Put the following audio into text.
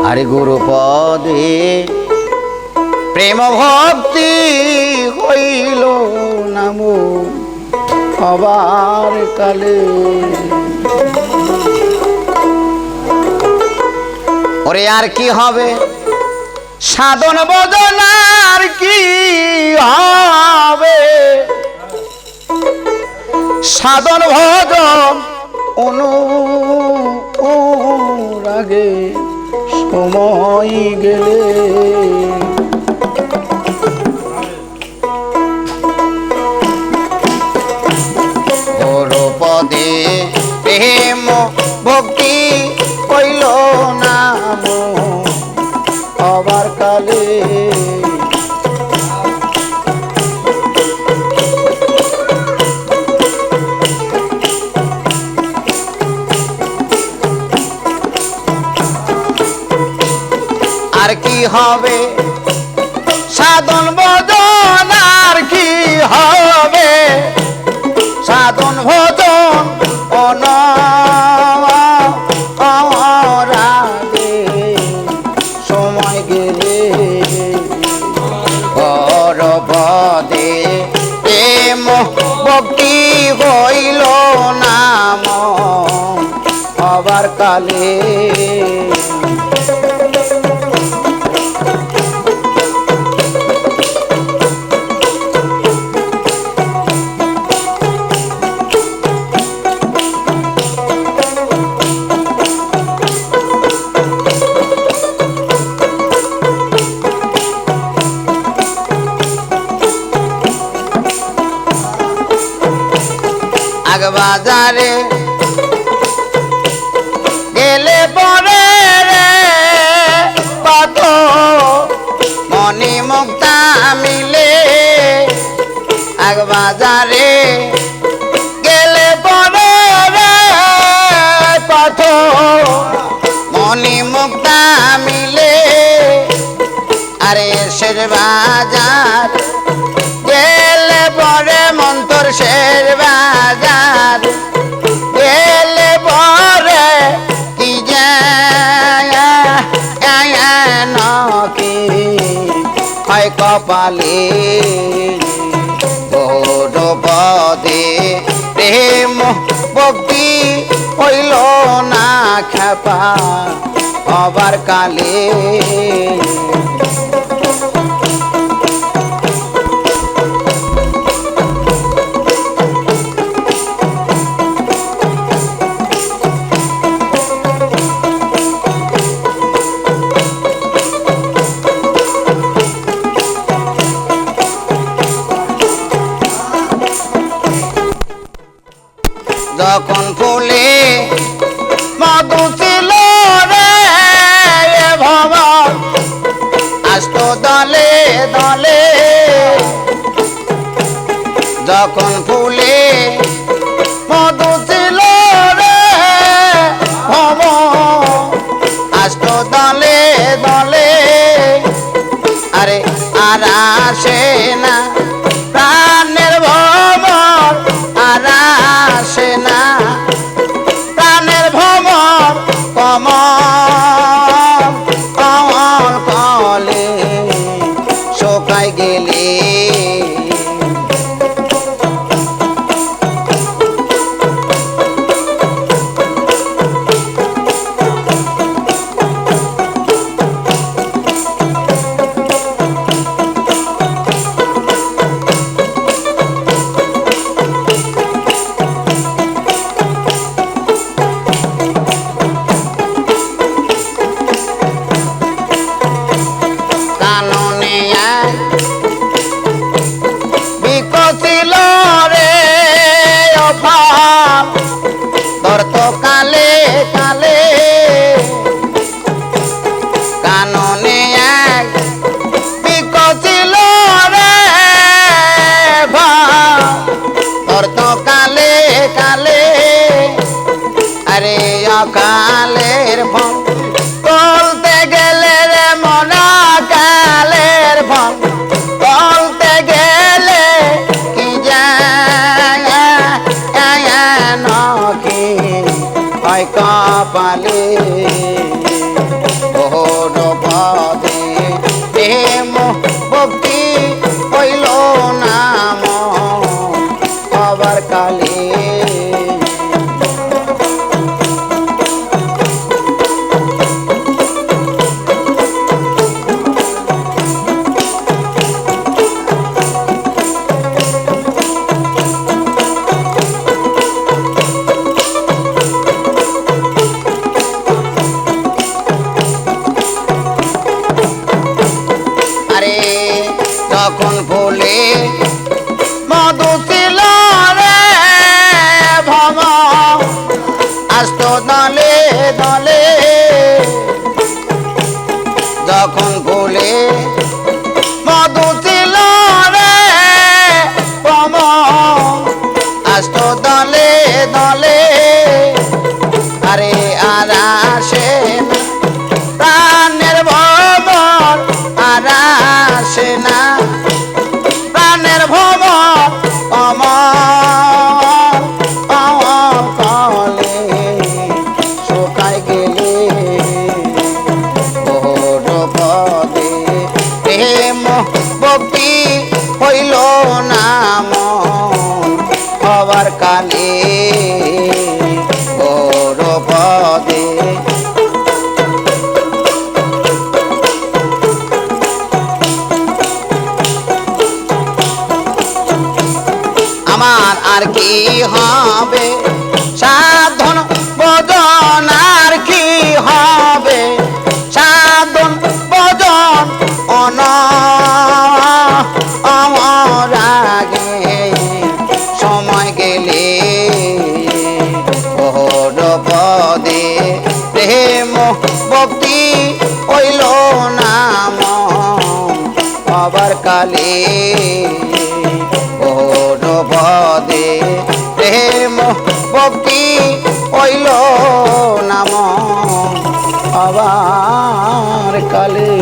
আরে গুরুপদে প্রেম ভক্তি হইল নাম হবার কালে। ওরে আর কি হবে সাধন বদন আর কি হবে, সাধন ভজন অনুরাগে সময় গেলে। গুরুপদে প্রেম ভক্তি হইল নাম হবার কালে। আর কি হবে সাধন ভজন আর কি হবে, সাধন ভজন অনুরাগে সময় গেলে। গুরুপদে প্রেম ভক্তি হইল নাম হবার কালে। বাজারে গেলে পরে রে কত মনি মুক্তা মিলে। আগ বাজারে গেলে পরে রে কত মনি মুক্তা মিলে। আরে শের বাজার গেলে পরে মন্তর শের বাজার গেলে পরে কি নকি হয় কপালে। গুরুপদে প্রেম ভক্তি হইল না খেপা হবার কালে। যখন ফুলে মধু ছিল রে ভবন আসত দলে দলে। যখন ফুলে মধু ছিল রে ভবন আসত দলে দলে। আরে আর আসে না প্রাণের ভ্রমর, আর আসে না প্রাণের ভ্রমর কমল কমল কলে শোকায় গেলে। কালে কালে কাননে এক বিকছিল রে তোর তো কালে কালে। আরে অকালের ফল বলতে গেলে রে মনা কালের ফল বলতে গেলে কি যায় নকি হয় কপালে। পদে প্রেম ভক্তি হইল নাম হবার কালে যখন ভুলে মধু ছিল রে ভব আসত দলে দলে যখন ভুলে মধু ছিল রে ভব আসত দলে দলে আরে আর আসে প্রাণের ভবর আর আসে না প্রাণের ভবর আমার কলে শুকায় গেলে ওর পদে প্রেম ভক্তি হইল নাম হবার কালে ওর পদে আমার আর কি হবে সাধন ভজন আর কি হবে সাধন ভজন আমার আগে সময় গেলে ওর পদে প্রেম ভক্তি হইল নাম হবার কালে পদে প্রেম ভক্তি হইল নাম হবার কালে।